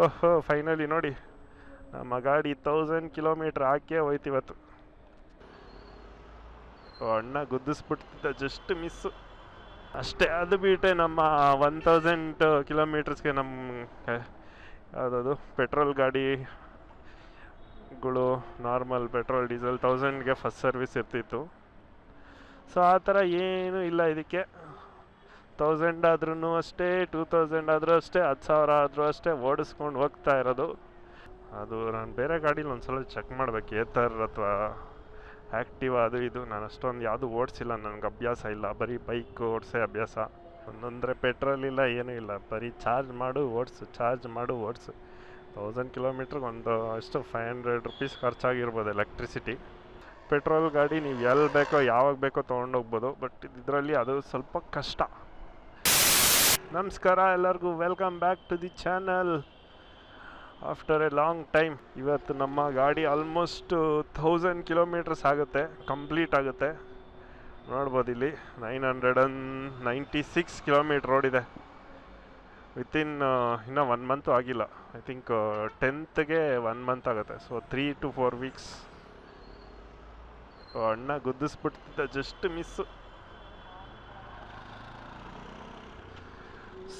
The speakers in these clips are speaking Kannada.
ಓಹೋ, ಫೈನಲಿ ನೋಡಿ ನಮ್ಮ ಗಾಡಿ 1000 ಕಿಲೋಮೀಟ್ರ್ ಹಾಕೇ ಹೋಯ್ತಿವತ್ತು. ಅಣ್ಣ ಗುದ್ದಿಸ್ಬಿಡ್ತಿದ್ದ, ಜಸ್ಟ್ ಮಿಸ್ಸು ಅಷ್ಟೇ. ಅದು ಬಿಟ್ಟೆ ನಮ್ಮ 1000 ಕಿಲೋಮೀಟರ್ಸ್ಗೆ ನಮ್ಮ ಯಾವುದದು ಪೆಟ್ರೋಲ್ ಗಾಡಿಗಳು ನಾರ್ಮಲ್ ಪೆಟ್ರೋಲ್ ಡೀಸೆಲ್ 1000ಗೆ ಫಸ್ಟ್ ಸರ್ವಿಸ್ ಇರ್ತಿತ್ತು. ಸೊ ಆ ಥರ ಏನೂ ಇಲ್ಲ ಇದಕ್ಕೆ. 1000 ಆದ್ರೂ ಅಷ್ಟೇ, 2000 ಆದರೂ ಅಷ್ಟೇ, 10,000 ಆದರೂ ಅಷ್ಟೇ ಓಡಿಸ್ಕೊಂಡು ಹೋಗ್ತಾ ಇರೋದು. ಅದು ನಾನು ಬೇರೆ ಗಾಡೀಲಿ ಒಂದ್ಸಲ ಚೆಕ್ ಮಾಡಬೇಕು, ಏತರ್ ಅಥವಾ ಆ್ಯಕ್ಟಿವ್ ಅದು ಇದು. ನಾನು ಅಷ್ಟೊಂದು ಯಾವುದು ಓಡಿಸಿಲ್ಲ, ನನಗೆ ಅಭ್ಯಾಸ ಇಲ್ಲ, ಬರೀ ಬೈಕ್ ಓಡಿಸೇ ಅಭ್ಯಾಸ. ಒಂದೊಂದರೆ ಪೆಟ್ರೋಲ್ ಇಲ್ಲ, ಏನೂ ಇಲ್ಲ, ಬರೀ ಚಾರ್ಜ್ ಮಾಡು ಓಡಿಸು, ಚಾರ್ಜ್ ಮಾಡು ಓಡಿಸು. 1000 ಕಿಲೋಮೀಟ್ರಿಗೆ ಒಂದು ಎಷ್ಟು 500 ರುಪೀಸ್ ಖರ್ಚಾಗಿರ್ಬೋದು ಎಲೆಕ್ಟ್ರಿಸಿಟಿ. ಪೆಟ್ರೋಲ್ ಗಾಡಿ ನೀವು ಎಲ್ಲಿ ಬೇಕೋ ಯಾವಾಗ ಬೇಕೋ ತೊಗೊಂಡೋಗ್ಬೋದು, ಬಟ್ ಇದರಲ್ಲಿ ಅದು ಸ್ವಲ್ಪ ಕಷ್ಟ. ನಮಸ್ಕಾರ ಎಲ್ಲರಿಗೂ, welcome back to the channel after a long time. ಇವತ್ತು ನಮ್ಮ ಗಾಡಿ ಆಲ್ಮೋಸ್ಟ್ 1000 ಕಿಲೋಮೀಟರ್ಸ್ ಆಗುತ್ತೆ, ಕಂಪ್ಲೀಟ್ ಆಗುತ್ತೆ. ನೋಡ್ಬೋದು ಇಲ್ಲಿ 996 ಕಿಲೋಮೀಟ್ರ್ ಓಡಿದೆ. ವಿತಿನ್ ಇನ್ನೂ 1 ಮಂತು ಆಗಿಲ್ಲ. ಐ ಥಿಂಕ್ 10th 1 ಮಂತ್ ಆಗುತ್ತೆ. So 3 to 4 weeks. ಅಣ್ಣ ಗುದ್ದಿಸ್ಬಿಡ್ತಿದ್ದ, just miss.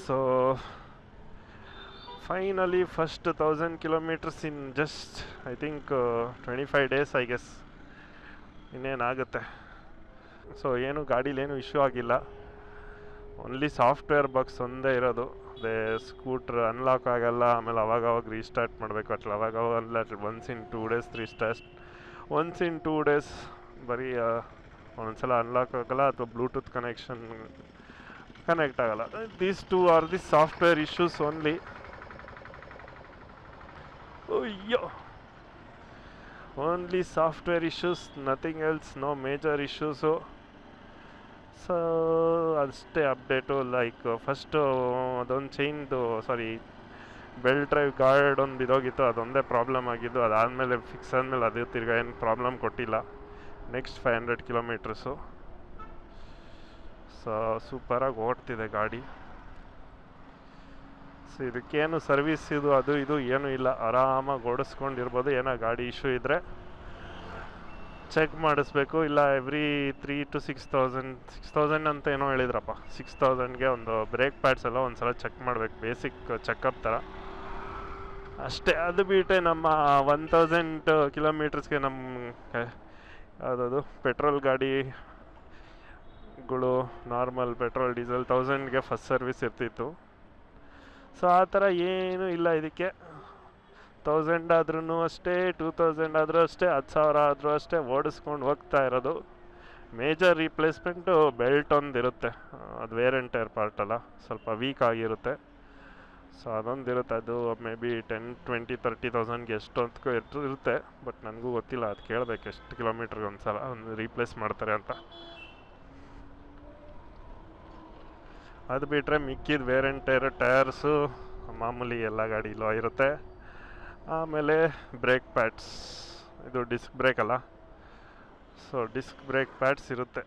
So finally first 1000 kilometres in just I think 25 days I guess, ಇನ್ನೇನಾಗುತ್ತೆ. ಸೊ ಏನು ಗಾಡೀಲೇನು ಇಶ್ಯೂ ಆಗಿಲ್ಲ, ಓನ್ಲಿ ಸಾಫ್ಟ್ವೇರ್ ಬಗ್ಸ್ ಒಂದೇ ಇರೋದು. ಅದೇ ಸ್ಕೂಟ್ರ್ ಅನ್ಲಾಕ್ ಆಗಲ್ಲ, ಆಮೇಲೆ ಅವಾಗವಾಗ ರೀಸ್ಟಾರ್ಟ್ ಮಾಡಬೇಕು. ಅವಾಗವಾಗ ಅಲ್ಲ, once in 2 days restart, once in 2 days ಬರೀ ಒಂದೊಂದ್ಸಲ ಅನ್ಲಾಕ್ ಆಗಲ್ಲ ಅಥವಾ ಬ್ಲೂಟೂತ್ ಕನೆಕ್ಷನ್ ಕನೆಕ್ಟ್ ಆಗಲ್ಲ. These two are the software issues only. ಅಯ್ಯೋ, only software issues, nothing else, no major issues. So ಅಷ್ಟೇ ಅಪ್ಡೇಟು. ಲೈಕ್ ಫಸ್ಟು ಅದೊಂದು ಚೈನ್ದು ಬೆಲ್ಟ್ ಡ್ರೈವ್ ಗಾರ್ಡ್ ಒಂದು ಬಿದ್ದೋಗಿತ್ತು, ಅದೊಂದೇ ಪ್ರಾಬ್ಲಮ್ ಆಗಿದ್ದು. ಅದಾದಮೇಲೆ ಫಿಕ್ಸ್ ಆದಮೇಲೆ ಅದು ತಿರ್ಗಾ ಏನು ಪ್ರಾಬ್ಲಮ್ ಕೊಟ್ಟಿಲ್ಲ. Next 500 kilometres. ಸೊ ಸೂಪರಾಗಿ ಓಡ್ತಿದೆ ಗಾಡಿ. ಸೊ ಇದಕ್ಕೇನು ಸರ್ವಿಸ್ ಇದು ಅದು ಇದು ಏನೂ ಇಲ್ಲ, ಆರಾಮಾಗಿ ಓಡಿಸ್ಕೊಂಡಿರ್ಬೋದು. ಏನೋ ಗಾಡಿ ಇಶ್ಯೂ ಇದ್ದರೆ ಚೆಕ್ ಮಾಡಿಸ್ಬೇಕು, ಇಲ್ಲ ಎವ್ರಿ 3,000 to 6,000 ಅಂತ ಏನೋ ಹೇಳಿದ್ರಪ್ಪ. 6,000ಗೆ ಒಂದು ಬ್ರೇಕ್ ಪ್ಯಾಡ್ಸ್ ಎಲ್ಲ ಒಂದು ಸಲ ಚೆಕ್ ಮಾಡಬೇಕು, ಬೇಸಿಕ್ ಚೆಕಪ್ ಥರ ಅಷ್ಟೇ. ಅದು ಬಿಟ್ಟೆ ನಮ್ಮ 1000 ಕಿಲೋಮೀಟರ್ಸ್ಗೆ ನಮ್ಮ ಯಾವುದದು ಪೆಟ್ರೋಲ್ ಗಾಡಿಗಳು ನಾರ್ಮಲ್ ಪೆಟ್ರೋಲ್ ಡೀಸೆಲ್ 1000ಗೆ ಫಸ್ಟ್ ಸರ್ವಿಸ್ ಇರ್ತಿತ್ತು. ಸೊ ಆ ಥರ ಏನೂ ಇಲ್ಲ ಇದಕ್ಕೆ. 1000 ಆದ್ರೂ ಅಷ್ಟೇ, 2000 ಆದರೂ ಅಷ್ಟೇ, 10,000 ಆದರೂ ಅಷ್ಟೇ ಓಡಿಸ್ಕೊಂಡು ಹೋಗ್ತಾ ಇರೋದು. ಮೇಜರ್ ರೀಪ್ಲೇಸ್ಮೆಂಟು ಬೆಲ್ಟ್ ಒಂದು ಇರುತ್ತೆ, ಅದು ವೇರ್ ಆ್ಯಂಡ್ ಟೈರ್ ಪಾರ್ಟ್ ಅಲ್ಲ, ಸ್ವಲ್ಪ ವೀಕ್ ಆಗಿರುತ್ತೆ. ಸೊ ಅದೊಂದು ಇರುತ್ತೆ, ಅದು ಮೇ ಬಿ 10, 20, 30,000ಗೆ ಎಷ್ಟೊಂದಕ್ಕೂ ಇರುತ್ತೆ. ಬಟ್ ನನಗೂ ಗೊತ್ತಿಲ್ಲ, ಅದು ಕೇಳಬೇಕು ಎಷ್ಟು ಕಿಲೋಮೀಟ್ರಿಗೆ ಒಂದು ಸಲ ಒಂದು ರೀಪ್ಲೇಸ್ ಮಾಡ್ತಾರೆ ಅಂತ. ಅದು ಬಿಟ್ಟರೆ ಮಿಕ್ಕಿದ ವೇರ್ ಆ್ಯಂಡ್ ಟೈರ್ಸು ಮಾಮೂಲಿ ಎಲ್ಲ ಗಾಡಿಲೂ ಇರುತ್ತೆ. ಆಮೇಲೆ ಬ್ರೇಕ್ ಪ್ಯಾಡ್ಸ್, ಇದು ಡಿಸ್ಕ್ ಬ್ರೇಕ್ ಅಲ್ಲ, ಸೊ ಡಿಸ್ಕ್ ಬ್ರೇಕ್ ಪ್ಯಾಡ್ಸ್ ಇರುತ್ತೆ.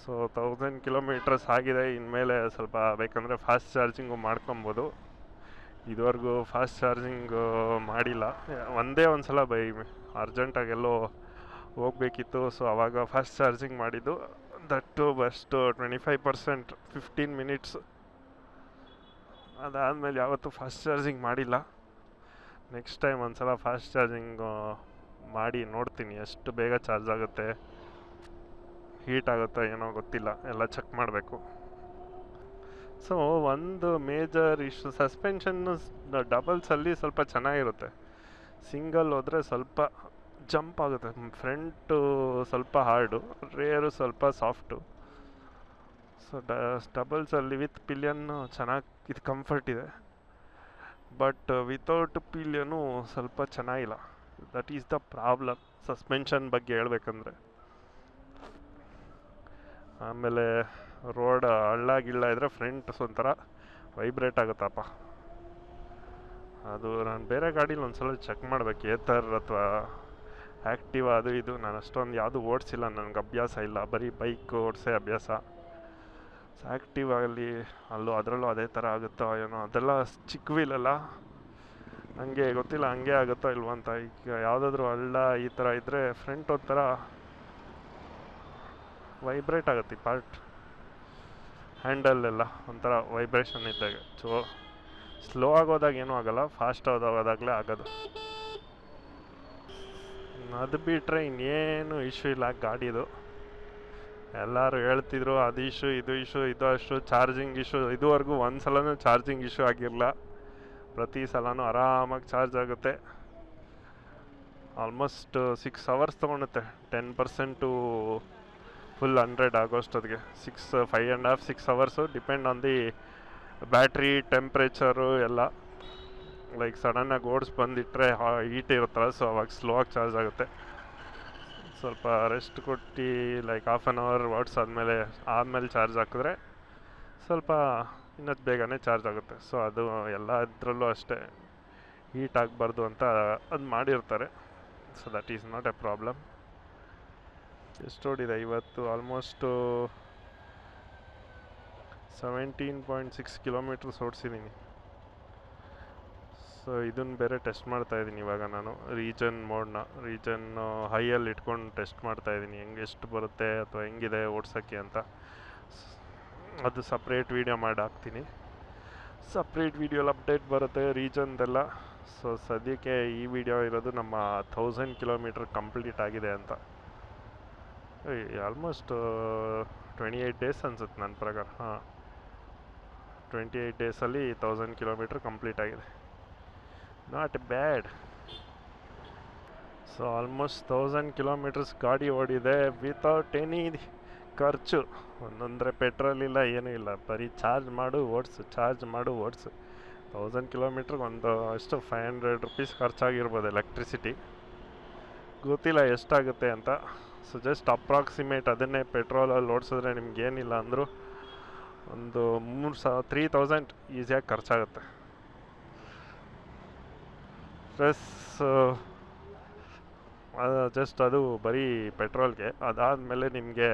ಸೊ 1000 ಕಿಲೋಮೀಟರ್ಸ್ ಆಗಿದೆ, ಇನ್ಮೇಲೆ ಸ್ವಲ್ಪ ಬೇಕಂದರೆ ಫಾಸ್ಟ್ ಚಾರ್ಜಿಂಗು ಮಾಡ್ಕೊಬೋದು. ಇದುವರೆಗೂ ಫಾಸ್ಟ್ ಚಾರ್ಜಿಂಗು ಮಾಡಿಲ್ಲ. ಒಂದೇ ಒಂದು ಸಲ ಅರ್ಜೆಂಟಾಗೆಲ್ಲೋ ಹೋಗ್ಬೇಕಿತ್ತು, ಸೊ ಆವಾಗ ಫಾಸ್ಟ್ ಚಾರ್ಜಿಂಗ್ ಮಾಡಿದ್ದು. That best 25%, 15 minutes. ಅದಾದಮೇಲೆ ಯಾವತ್ತೂ ಫಾಸ್ಟ್ ಚಾರ್ಜಿಂಗ್ ಮಾಡಿಲ್ಲ. ನೆಕ್ಸ್ಟ್ ಟೈಮ್ ಒಂದು ಸಲ ಫಾಸ್ಟ್ ಚಾರ್ಜಿಂಗ್ ಮಾಡಿ ನೋಡ್ತೀನಿ, ಎಷ್ಟು ಬೇಗ ಚಾರ್ಜ್ ಆಗುತ್ತೆ, ಹೀಟ್ ಆಗುತ್ತೋ ಏನೋ ಗೊತ್ತಿಲ್ಲ, ಎಲ್ಲ ಚೆಕ್ ಮಾಡಬೇಕು. ಸೊ ಒಂದು ಮೇಜರ್ ಇಶ್ಯೂ, ಸಸ್ಪೆನ್ಷನ್ನು ಡಬಲ್ಸಲ್ಲಿ ಸ್ವಲ್ಪ ಚೆನ್ನಾಗಿರುತ್ತೆ, ಸಿಂಗಲ್ ಹೋದರೆ ಸ್ವಲ್ಪ ಜಂಪ್ ಆಗುತ್ತೆ. ಫ್ರಂಟು ಸ್ವಲ್ಪ ಹಾರ್ಡು, ರೇರು ಸ್ವಲ್ಪ ಸಾಫ್ಟು. ಸೊ ಡಬಲ್ಸಲ್ಲಿ ವಿತ್ ಪಿಲಿಯನ್ನು ಚೆನ್ನಾಗಿ ಇದು ಕಂಫರ್ಟ್ ಇದೆ, ಬಟ್ ವಿತೌಟ್ ಪಿಲಿಯನು ಸ್ವಲ್ಪ ಚೆನ್ನಾಗಿಲ್ಲ. That is the problem suspension ಬಗ್ಗೆ ಹೇಳ್ಬೇಕಂದ್ರೆ. ಆಮೇಲೆ ರೋಡ್ ಹಳ್ಳ ಗಿಳ್ಳ ಇದ್ದರೆ ಫ್ರಂಟ್ ಒಂಥರ ವೈಬ್ರೇಟ್ ಆಗುತ್ತಪ್ಪ. ಅದು ನಾನು ಬೇರೆ ಗಾಡೀಲಿ ಒಂದು ಸಲ ಚೆಕ್ ಮಾಡಬೇಕು, ಏತರ್ ಅಥವಾ ಆ್ಯಕ್ಟಿವ್ ಅದು ಇದು. ನಾನು ಅಷ್ಟೊಂದು ಯಾವುದು ಓಡಿಸಿಲ್ಲ, ನನಗೆ ಅಭ್ಯಾಸ ಇಲ್ಲ, ಬರೀ ಬೈಕ್ ಓಡಿಸೇ ಅಭ್ಯಾಸ. ಆ್ಯಕ್ಟಿವ್ ಆಗಲಿ ಅದರಲ್ಲೂ ಅದೇ ಥರ ಆಗುತ್ತೋ ಏನೋ, ಅದೆಲ್ಲ ಚಿಕ್ಕ ವೀಲಲ್ಲ, ಹಂಗೆ ಗೊತ್ತಿಲ್ಲ ಹಂಗೆ ಆಗುತ್ತೋ ಇಲ್ವೋ ಅಂತ. ಈಗ ಯಾವುದಾದ್ರೂ ಹಳ್ಳ ಈ ಥರ ಇದ್ದರೆ ಫ್ರಂಟ್ ಒಂಥರ ವೈಬ್ರೇಟ್ ಆಗುತ್ತೆ ಈ ಪಾರ್ಟ್, ಹ್ಯಾಂಡಲ್ಲೆಲ್ಲ ಒಂಥರ ವೈಬ್ರೇಷನ್ ಇದ್ದಾಗ. ಸೊ ಸ್ಲೋ ಆಗೋದಾಗ ಏನೂ ಆಗೋಲ್ಲ, ಫಾಸ್ಟ್ ಹೋದಾಗಲೇ ಆಗೋದು. ಅದು ಬಿಟ್ಟರೆ ಇನ್ನೇನು ಇಶ್ಯೂ ಇಲ್ಲ ಗಾಡಿದು. ಎಲ್ಲರೂ ಹೇಳ್ತಿದ್ರು ಅದು ಇಶ್ಯೂ ಇದು ಇಶ್ಯೂ ಇದು ಅಷ್ಟು ಚಾರ್ಜಿಂಗ್ ಇಶ್ಯೂ. ಇದುವರೆಗೂ ಒಂದು ಸಲನೂ ಚಾರ್ಜಿಂಗ್ ಇಶ್ಯೂ ಆಗಿರಲಿಲ್ಲ, ಪ್ರತಿ ಸಲನೂ ಆರಾಮಾಗಿ ಚಾರ್ಜ್ ಆಗುತ್ತೆ. ಆಲ್ಮೋಸ್ಟ್ 6 ಅವರ್ಸ್ ತೊಗೊಳುತ್ತೆ 10% ಟು ಫುಲ್ 100 ಆಗೋಷ್ಟೊತ್ತಿಗೆ. 5.5 6 hours, depend on the battery temperature ಎಲ್ಲ. ಲೈಕ್ ಸಡನ್ನಾಗಿ ಬಂದಿಟ್ಟರೆ ಹೀಟ್ ಇರುತ್ತಲ್ಲ, ಸೊ ಅವಾಗ ಸ್ಲೋ ಆಗಿ ಚಾರ್ಜ್ ಆಗುತ್ತೆ. ಸ್ವಲ್ಪ ರೆಸ್ಟ್ ಕೊಟ್ಟು ಲೈಕ್ ಹಾಫ್ ಆನ್ ಅವರ್ ಆದಮೇಲೆ ಚಾರ್ಜ್ ಹಾಕಿದ್ರೆ ಸ್ವಲ್ಪ ಇನ್ನೂ ಬೇಗನೆ ಚಾರ್ಜ್ ಆಗುತ್ತೆ. ಸೊ ಅದು ಎಲ್ಲ ಇದರಲ್ಲೂ ಅಷ್ಟೇ, ಹೀಟ್ ಆಗಬಾರ್ದು ಅಂತ ಅದು ಮಾಡಿರ್ತಾರೆ. So that is not A problem. ಎಷ್ಟು ಓಡಿದೆ ಇವತ್ತು? Almost 17.6 kilometres ಓಡಿಸಿದ್ದೀನಿ. ಸೊ ಇದನ್ನು ಬೇರೆ ಟೆಸ್ಟ್ ಮಾಡ್ತಾಯಿದ್ದೀನಿ ಇವಾಗ ನಾನು, ರೀಜನ್ ಹೈಯಲ್ಲಿ ಇಟ್ಕೊಂಡು ಟೆಸ್ಟ್ ಮಾಡ್ತಾಯಿದ್ದೀನಿ, ಎಷ್ಟು ಬರುತ್ತೆ ಅಥವಾ ಹೆಂಗಿದೆ ಓಡ್ಸೋಕ್ಕೆ ಅಂತ. ಅದು ಸಪ್ರೇಟ್ ವೀಡಿಯೋ ಮಾಡಿ ಹಾಕ್ತೀನಿ. ಸಪ್ರೇಟ್ ವೀಡಿಯೋಲಿ ಅಪ್ಡೇಟ್ ಬರುತ್ತೆ ರೀಜನ್ದೆಲ್ಲ. ಸೊ ಸದ್ಯಕ್ಕೆ ಈ ವಿಡಿಯೋ ಇರೋದು ನಮ್ಮ 1000 ಕಿಲೋಮೀಟ್ರ್ ಕಂಪ್ಲೀಟ್ ಆಗಿದೆ ಅಂತ. ಆಲ್ಮೋಸ್ಟ್ 28 ಡೇಸ್ ಅನ್ಸುತ್ತೆ ನನ್ನ ಪ್ರಕಾರ. 28 ಡೇಸಲ್ಲಿ 1000 ಕಿಲೋಮೀಟ್ರ್ ಕಂಪ್ಲೀಟ್ ಆಗಿದೆ. Not bad. So almost 1000 kilometres ಗಾಡಿ ಓಡಿದೆ ವಿತೌಟ್ ಎನಿ ಖರ್ಚು. ಒಂದೊಂದರೆ ಪೆಟ್ರೋಲ್ ಇಲ್ಲ, ಏನೂ ಇಲ್ಲ, ಬರೀ ಚಾರ್ಜ್ ಮಾಡು ಓಡಿಸು 1000 ಕಿಲೋಮೀಟ್ರಿಗೆ ಎಷ್ಟು 500 ರುಪೀಸ್ ಖರ್ಚಾಗಿರ್ಬೋದು ಎಲೆಕ್ಟ್ರಿಸಿಟಿ. ಗೊತ್ತಿಲ್ಲ ಎಷ್ಟಾಗುತ್ತೆ ಅಂತ. ಸೊ ಜಸ್ಟ್ ಅಪ್ರಾಕ್ಸಿಮೇಟ್ ಅದನ್ನೇ ಪೆಟ್ರೋಲಲ್ಲಿ ಓಡಿಸಿದ್ರೆ ನಿಮ್ಗೇನಿಲ್ಲ ಅಂದರೂ ಒಂದು 3000 ಈಸಿಯಾಗಿ ಖರ್ಚಾಗುತ್ತೆ. ಪ್ಲಸ್ ಅದು ಬರೀ ಪೆಟ್ರೋಲ್ಗೆ. ಅದಾದಮೇಲೆ ನಿಮಗೆ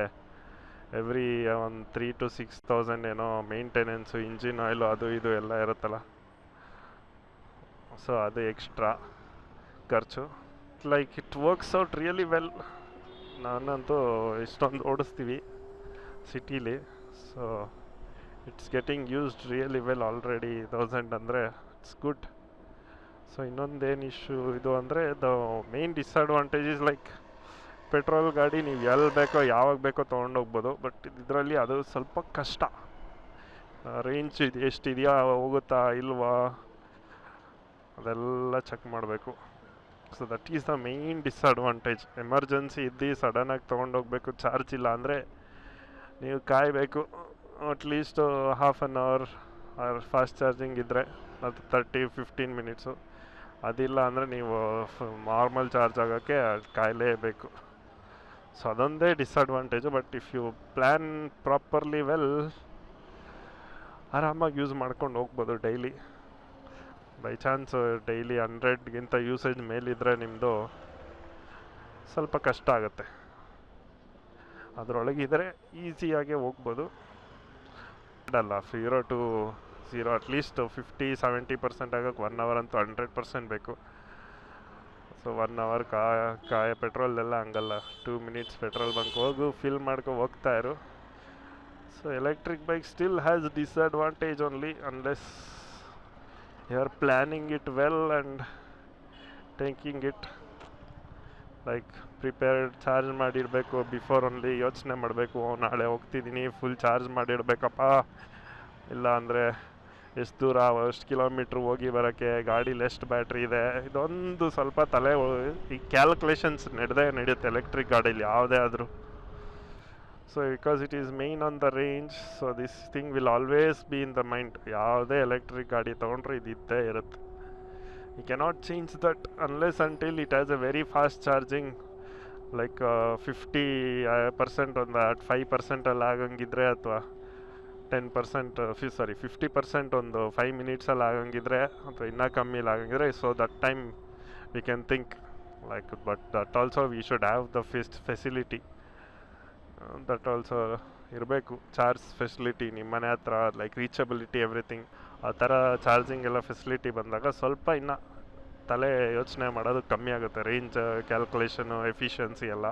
ಎವ್ರಿ ಒಂದು 3,000 to 6,000 ಏನೋ ಮೇಂಟೆನೆನ್ಸು, ಇಂಜಿನ್ ಆಯಿಲು, ಅದು ಇದು ಎಲ್ಲ ಇರುತ್ತಲ್ಲ. ಸೊ ಅದು ಎಕ್ಸ್ಟ್ರಾ ಖರ್ಚು. Like it works out really well. ನಾನಂತೂ ಇಷ್ಟೊಂದು ಓಡಿಸ್ತೀವಿ ಸಿಟೀಲಿ. So it's getting used really well already. 1000 ಅಂದರೆ ಇಟ್ಸ್ ಗುಡ್. ಸೊ ಇನ್ನೊಂದೇನು ಇಶ್ಯೂ ಇದು ಅಂದರೆ the main disadvantage is like petrol ಗಾಡಿ ನೀವು ಎಲ್ಲಿ ಬೇಕೋ ಯಾವಾಗ ಬೇಕೋ ತೊಗೊಂಡೋಗ್ಬೋದು. ಬಟ್ ಇದರಲ್ಲಿ ಅದು ಸ್ವಲ್ಪ ಕಷ್ಟ. ರೇಂಜ್ ಎಷ್ಟಿದೆಯಾ, ಹೋಗುತ್ತಾ ಇಲ್ವಾ, ಅದೆಲ್ಲ ಚೆಕ್ ಮಾಡಬೇಕು. So that is the main disadvantage. Emergency ಇದ್ದು ಸಡನ್ನಾಗಿ ತೊಗೊಂಡೋಗ್ಬೇಕು, ಚಾರ್ಜ್ ಇಲ್ಲ ಅಂದರೆ ನೀವು ಕಾಯಬೇಕು at least half an hour. Fast charging ಇದ್ದರೆ ಅದು 30-15 ಮಿನಿಟ್ಸು. ಅದಿಲ್ಲ ಅಂದರೆ ನೀವು ನಾರ್ಮಲ್ ಚಾರ್ಜ್ ಆಗೋಕ್ಕೆ ಕಾಯಲೇಬೇಕು. ಸೊ ಅದೊಂದೇ disadvantage. But if you plan properly well, ಆರಾಮಾಗಿ ಯೂಸ್ ಮಾಡ್ಕೊಂಡು ಹೋಗ್ಬೋದು ಡೈಲಿ. ಬೈ ಚಾನ್ಸ್ ಡೈಲಿ 100ಗಿಂತ ಯೂಸೇಜ್ ಮೇಲಿದ್ದರೆ ನಿಮ್ಮದು ಸ್ವಲ್ಪ ಕಷ್ಟ ಆಗುತ್ತೆ. ಅದರೊಳಗಿದ್ರೆ ಈಸಿಯಾಗೆ ಹೋಗ್ಬೋದು. ಅಲ್ಲ 0 to 0 ಅಟ್ಲೀಸ್ಟ್ 50-70% ಆಗೋಕ್ಕೆ 1 ಅವರ್ ಅಂತೂ 100% ಬೇಕು. ಸೊ 1 ಅವರ್ ಪೆಟ್ರೋಲ್ದೆಲ್ಲ ಹಂಗಲ್ಲ, 2 ಮಿನಿಟ್ಸ್ ಪೆಟ್ರೋಲ್ ಬಂಕ್ ಹೋಗು ಫಿಲ್ ಮಾಡ್ಕೊ ಹೋಗ್ತಾ ಇರು. So electric bike still has disadvantage only unless you are planning it well and taking it like prepared. Charge ಮಾಡಿರಬೇಕು ಬಿಫೋರ್ ಓನ್ಲಿ. ಯೋಚನೆ ಮಾಡಬೇಕು, ನಾಳೆ ಹೋಗ್ತಿದ್ದೀನಿ ಫುಲ್ ಚಾರ್ಜ್ ಮಾಡಿಡಬೇಕಪ್ಪ, ಇಲ್ಲ ಅಂದರೆ ಎಷ್ಟು ದೂರ, ಎಷ್ಟು ಕಿಲೋಮೀಟ್ರ್ ಹೋಗಿ ಬರೋಕ್ಕೆ, ಗಾಡೀಲಿ ಎಷ್ಟು ಬ್ಯಾಟ್ರಿ ಇದೆ, ಇದೊಂದು ಸ್ವಲ್ಪ ಈ ಕ್ಯಾಲ್ಕುಲೇಷನ್ಸ್ ನಡೆಯುತ್ತೆ ಎಲೆಕ್ಟ್ರಿಕ್ ಗಾಡೀಲಿ ಯಾವುದೇ ಆದರೂ. So because it is main on the range, so this thing will always be in the mind. ಯಾವುದೇ ಎಲೆಕ್ಟ್ರಿಕ್ ಗಾಡಿ ತೊಗೊಂಡ್ರೆ ಇದ್ದೇ ಇರುತ್ತೆ. You cannot change that unless until it has a very fast charging. Like 50% ಒಂದು 5% ಆಗಂಗಿದ್ರೆ, ಅಥವಾ 50% ಒಂದು 5 ಮಿನಿಟ್ಸಲ್ಲಿ ಆಗಂಗಿದ್ರೆ, ಅಥವಾ ಇನ್ನೂ ಕಮ್ಮಿಲಿ ಆಗಂಗಿದ್ರೆ, so that time we can think but that also we should have the facility. That also ಇರಬೇಕು ಚಾರ್ಜ್ ಫೆಸಿಲಿಟಿ ನಿಮ್ಮ ಮನೆ ಹತ್ರ, ಲೈಕ್ ರೀಚಬಿಲಿಟಿ ಎವ್ರಿಥಿಂಗ್. ಆ ಥರ ಚಾರ್ಜಿಂಗ್ ಎಲ್ಲ ಫೆಸಿಲಿಟಿ ಬಂದಾಗ ಸ್ವಲ್ಪ ಇನ್ನು ತಲೆ ಯೋಚನೆ ಮಾಡೋದು ಕಮ್ಮಿ ಆಗುತ್ತೆ, ರೇಂಜ್ ಕ್ಯಾಲ್ಕುಲೇಷನು ಎಫಿಷಿಯನ್ಸಿ ಎಲ್ಲ.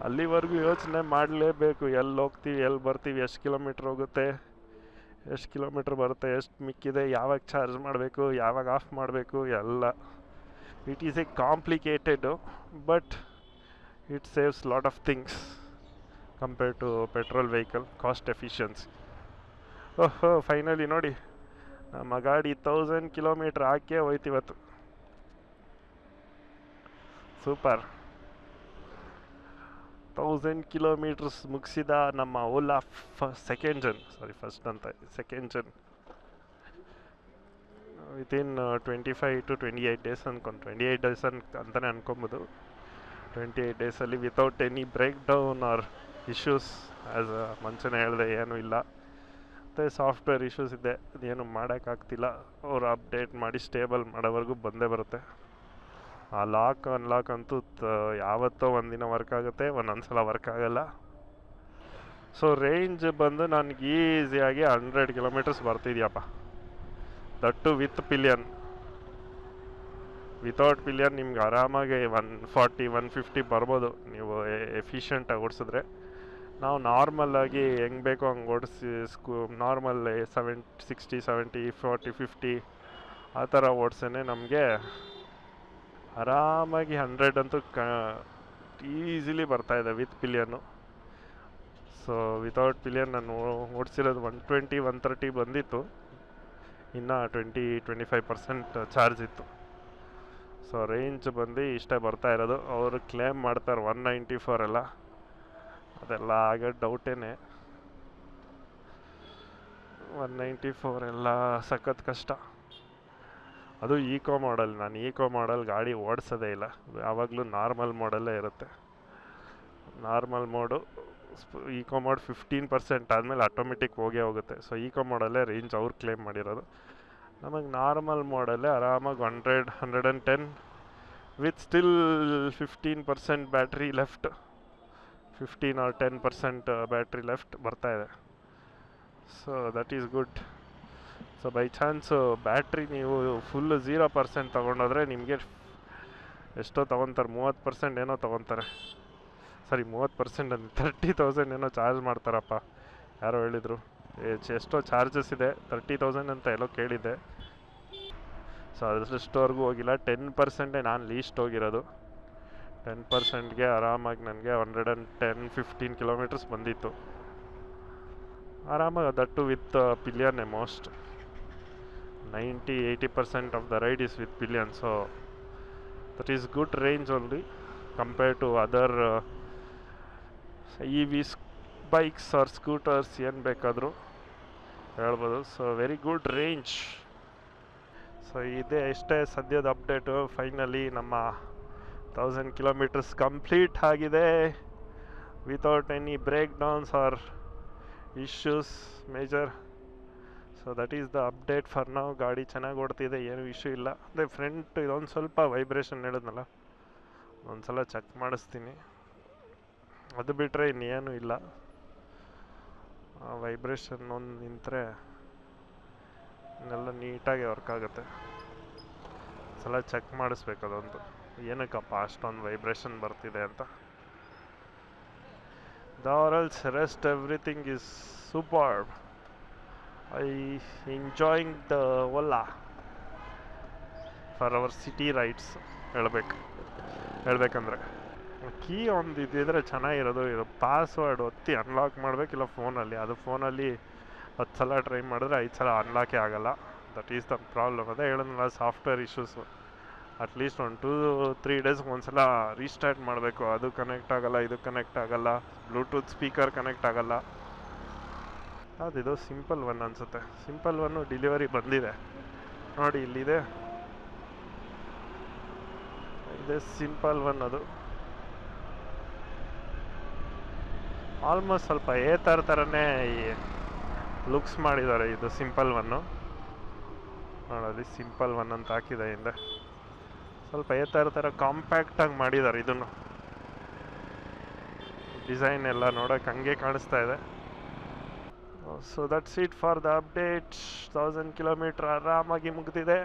ಅಲ್ಲಿವರೆಗೂ ಯೋಚನೆ ಮಾಡಲೇಬೇಕು, ಎಲ್ಲಿ ಹೋಗ್ತೀವಿ, ಎಲ್ಲಿ ಬರ್ತೀವಿ, ಎಷ್ಟು ಕಿಲೋಮೀಟ್ರ್ ಹೋಗುತ್ತೆ, ಎಷ್ಟು ಕಿಲೋಮೀಟ್ರ್ ಬರುತ್ತೆ, ಎಷ್ಟು ಮಿಕ್ಕಿದೆ, ಯಾವಾಗ ಚಾರ್ಜ್ ಮಾಡಬೇಕು, ಯಾವಾಗ ಆಫ್ ಮಾಡಬೇಕು ಎಲ್ಲ. It is a complicated, but it saves lot of things compare to petrol vehicle, cost efficiency. ಓಹೋ ಫೈನಲಿ ನೋಡಿ, ನಮ್ಮ ಗಾಡಿ 1000 ಕಿಲೋಮೀಟ್ರ್ ಹಾಕೇ ಹೋಯ್ತಿವತ್ತು. ಸೂಪರ್. 1000 ಕಿಲೋಮೀಟರ್ಸ್ ಮುಗಿಸಿದ ನಮ್ಮ Ola second gen within 25 to 28 days ಅನ್ಕೊಂಡು, 28 ಡೇಸ್ ಅಂತಲೇ ಅನ್ಕೊಬೋದು. 28 ಡೇಸಲ್ಲಿ without any breakdown or issues. As ಮುಂಚೆನೇ ಹೇಳಿದೆ, ಏನೂ ಇಲ್ಲ. ಮತ್ತು ಸಾಫ್ಟ್ವೇರ್ ಇಶ್ಯೂಸ್ ಇದೆ, ಅದೇನು ಮಾಡೋಕ್ಕಾಗ್ತಿಲ್ಲ. ಅವರು ಅಪ್ಡೇಟ್ ಮಾಡಿ ಸ್ಟೇಬಲ್ ಮಾಡೋವರೆಗೂ ಬಂದೇ ಬರುತ್ತೆ. ಆ ಲಾಕ್ ಅನ್ಲಾಕ್ ಅಂತೂ ಯಾವತ್ತೋ ಒಂದಿನ ವರ್ಕ್ ಆಗುತ್ತೆ, ಒಂದೊಂದು ಸಲ ವರ್ಕ್ ಆಗಲ್ಲ. ಸೊ ರೇಂಜ್ ಬಂದು ನನಗೆ ಈಸಿಯಾಗಿ 100 ಕಿಲೋಮೀಟರ್ಸ್ ಬರ್ತಿದ್ಯಪ್ಪ, that with pillion. Without pillion ನಿಮ್ಗೆ ಆರಾಮಾಗಿ 140-150 ಬರ್ಬೋದು ನೀವು ಎಫಿಷಿಯೆಂಟಾಗಿ ಓಡಿಸಿದ್ರೆ. ನಾವು ನಾರ್ಮಲ್ಲಾಗಿ ಹೆಂಗೆ ಬೇಕೋ ಹಂಗೆ ಓಡಿಸಿ ನಾರ್ಮಲ್ 60-70 40-50 ಆ ಥರ ಓಡಿಸೇನೆ ನಮಗೆ ಆರಾಮಾಗಿ 100 ಅಂತೂ ಈಸಿಲಿ ಬರ್ತಾಯಿದೆ ವಿತ್ ಪಿಲಿಯನ್ನು. ಸೊ ವಿತೌಟ್ ಪಿಲಿಯನ್ ನಾನು ಓಡಿಸಿರೋದು 120-130 ಬಂದಿತ್ತು, ಇನ್ನು 20-25% ಚಾರ್ಜ್ ಇತ್ತು. ಸೊ ರೇಂಜ್ ಬಂದು ಇಷ್ಟೇ ಬರ್ತಾ ಇರೋದು. ಅವರು ಕ್ಲೇಮ್ ಮಾಡ್ತಾರೆ 194 ಎಲ್ಲ, ಅದೆಲ್ಲ ಆಗೋದು ಡೌಟೇನೆ. 194 ಎಲ್ಲ ಸಖತ್ ಕಷ್ಟ. ಅದು ಈಕೋ ಮಾಡಲ್. ನಾನು ಈಕೋ ಮಾಡಲ್ ಗಾಡಿ ಓಡಿಸೋದೇ ಇಲ್ಲ, ಯಾವಾಗಲೂ ನಾರ್ಮಲ್ ಮಾಡಲ್ಲೇ ಇರುತ್ತೆ. ನಾರ್ಮಲ್ ಮೋಡು, ಈಕೋ ಮೋಡ್ 15% ಆದಮೇಲೆ ಆಟೋಮೆಟಿಕ್ ಹೋಗೇ ಹೋಗುತ್ತೆ. ಸೊ ಈಕೋ ಮಾಡಲ್ಲೇ ರೇಂಜ್ ಅವ್ರು ಕ್ಲೇಮ್ ಮಾಡಿರೋದು. ನಮಗೆ ನಾರ್ಮಲ್ ಮೋಡಲ್ಲೇ ಆರಾಮಾಗಿ 100-110 with still 15% battery left, 15 or 10% battery left ಬರ್ತಾಯಿದೆ. So that is good. So by chance battery ನೀವು ಫುಲ್ಲು 0% ತೊಗೊಂಡೋದ್ರೆ ನಿಮಗೆ ಎಷ್ಟೋ ತೊಗೊತಾರೆ, 30% ಏನೋ ತೊಗೊತಾರೆ. ಸರಿ 30% ಅಂತ 30,000 ಏನೋ ಚಾರ್ಜ್ ಮಾಡ್ತಾರಪ್ಪ, ಯಾರೋ ಹೇಳಿದರು. ಎಷ್ಟೋ ಚಾರ್ಜಸ್ ಇದೆ, 30,000 ಅಂತ ಎಲ್ಲೋ ಕೇಳಿದ್ದೆ. ಸೊ ಅದರಷ್ಟವರೆಗೂ ಹೋಗಿಲ್ಲ. 10% ನಾನು ಲೀಸ್ಟ್ ಹೋಗಿರೋದು. 10%ಗೆ ಆರಾಮಾಗಿ ನನಗೆ 110-15 ಕಿಲೋಮೀಟರ್ಸ್ ಬಂದಿತ್ತು ಆರಾಮಾಗಿ. ದಟ್ಟು ವಿತ್ ಪಿಲಿಯನ್ನೇ most 90-80% of the ride is with pillion. So that is good range only compare to other EV bikes or scooters, ಏನು ಬೇಕಾದರೂ ಹೇಳ್ಬೋದು. So very good range. So ಇದೇ ಇಷ್ಟೇ ಸದ್ಯದ ಅಪ್ಡೇಟು. ಫೈನಲಿ ನಮ್ಮ 1000 ಕಿಲೋಮೀಟರ್ಸ್ ಕಂಪ್ಲೀಟ್ ಆಗಿದೆ without any breakdowns or issues major. So that is the update for ನಾವು. ಗಾಡಿ ಚೆನ್ನಾಗಿ ಓಡ್ತಿದೆ, ಏನೂ ಇಶ್ಯೂ ಇಲ್ಲ. ಅದೇ ಫ್ರಂಟ್ ಇದೊಂದು ಸ್ವಲ್ಪ ವೈಬ್ರೇಷನ್ ಹೇಳಿದ್ನಲ್ಲ, ಒಂದು ಸಲ ಚೆಕ್ ಮಾಡಿಸ್ತೀನಿ. ಅದು ಬಿಟ್ಟರೆ ಇನ್ನೇನು ಇಲ್ಲ. ವೈಬ್ರೇಷನ್ ಒಂದು ನಿಂತರೆ ಇನ್ನೆಲ್ಲ ನೀಟಾಗಿ ವರ್ಕ್ ಆಗುತ್ತೆ. ಸಲ ಚೆಕ್ ಮಾಡಿಸ್ಬೇಕು ಅದೊಂದು, ಏನಕ್ಕಪ್ಪ ಅಷ್ಟೊಂದು ವೈಬ್ರೇಷನ್ ಬರ್ತಿದೆ ಅಂತ. ದಾರಲ್ಸ್ rest everything is superb. I enjoying the Ola for our city rides. ಹೇಳ್ಬೇಕಂದ್ರೆ ಕೀ ಒಂದು ಇದ್ದಿದ್ರೆ ಚೆನ್ನಾಗಿರೋದು. ಇದು ಪಾಸ್ವರ್ಡ್ ಒತ್ತಿ ಅನ್ಲಾಕ್ ಮಾಡಬೇಕಿಲ್ಲ ಫೋನಲ್ಲಿ. ಅದು ಫೋನಲ್ಲಿ 10 ಸಲ ಟ್ರೈ ಮಾಡಿದ್ರೆ 5 ಸಲ ಅನ್ಲಾಕೇ ಆಗೋಲ್ಲ. That is the problem. ಅದೇ ಹೇಳಿದ್ನಲ್ಲ, ಸಾಫ್ಟ್ವೇರ್ ಇಶ್ಯೂಸು. ಅಟ್ಲೀಸ್ಟ್ 1-2-3 ಡೇಸ್ಗೆ ಒಂದು ಸಲ ರೀಸ್ಟಾರ್ಟ್ ಮಾಡಬೇಕು. ಅದು ಕನೆಕ್ಟ್ ಆಗೋಲ್ಲ, ಇದು ಕನೆಕ್ಟ್ ಆಗೋಲ್ಲ, ಬ್ಲೂಟೂತ್ ಸ್ಪೀಕರ್ ಕನೆಕ್ಟ್ ಆಗೋಲ್ಲ. ಅದಿದು ಸಿಂಪಲ್ ಒನ್ ಅನಿಸುತ್ತೆ. ಸಿಂಪಲ್ ಒನ್ನು ಡೆಲಿವರಿ ಬಂದಿದೆ ನೋಡಿ, ಇಲ್ಲಿದೆ. ಇದೆ ಸಿಂಪಲ್ ಒನ್. ಅದು ಆಲ್ಮೋಸ್ಟ್ ಸ್ವಲ್ಪ ಥರನೇ ಲುಕ್ಸ್ ಮಾಡಿದ್ದಾರೆ. ಇದು ಸಿಂಪಲ್ ಒನ್ನು ನೋಡೋದು, ಸಿಂಪಲ್ ಒನ್ ಅಂತ ಹಾಕಿದೆ ಹಿಂದೆ. ಸ್ವಲ್ಪ ಥರ ಕಾಂಪ್ಯಾಕ್ಟಾಗಿ ಮಾಡಿದ್ದಾರೆ. ಇದನ್ನು ಡಿಸೈನ್ ಎಲ್ಲ ನೋಡೋಕೆ ಹಂಗೆ ಕಾಣಿಸ್ತಾ ಇದೆ. So that's it for the update. 1000 kilometre ಆರಾಮಾಗಿ ಮುಗಿದಿದೆ.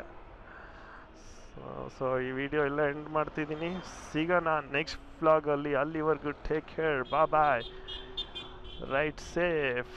ಸೊ ಈ ವಿಡಿಯೋ ಎಲ್ಲ ಎಂಡ್ ಮಾಡ್ತಿದ್ದೀನಿ. ಸಿಗೋಣ ನೆಕ್ಸ್ಟ್ ವ್ಲಾಗಲ್ಲಿ. ಅಲ್ಲಿವರೆಗೂ ಟೇಕ್ ಕೇರ್, ಬಾಯ್, ರೈಟ್ ಸೇಫ್.